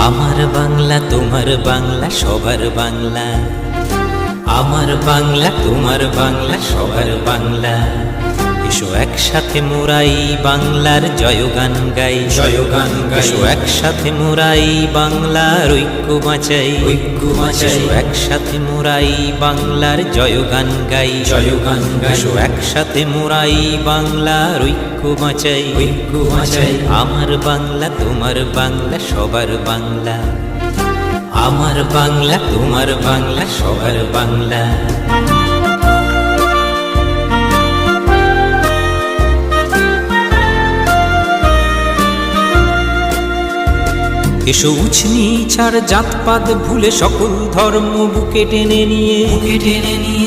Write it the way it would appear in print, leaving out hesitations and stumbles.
আমার বাংলা তোমার বাংলা সবার বাংলা, আমার বাংলা তোমার বাংলা সবার বাংলা। এসো একসাথে মোরাই বাংলার জয়গান গাই, জয়গান গাই। এসো একসাথে মোরাই বাংলার ঐক্য বাঁচাই, ঐক্য বাঁচাই। এসো একসাথে মোরাই বাংলার জয়গান গাই, জয়গান গাই। এসো একসাথে মোরাই বাংলার ঐক্য বাঁচাই, ঐক্য বাঁচাই। আমার বাংলা তোমার বাংলা সবার বাংলা, আমার বাংলা তোমার বাংলা সবার বাংলা। এসো উছনি ছাড় জাতপাত ভুলে সকল ধর্ম বুকে টেনে নিয়ে, বুকে টেনে নিয়ে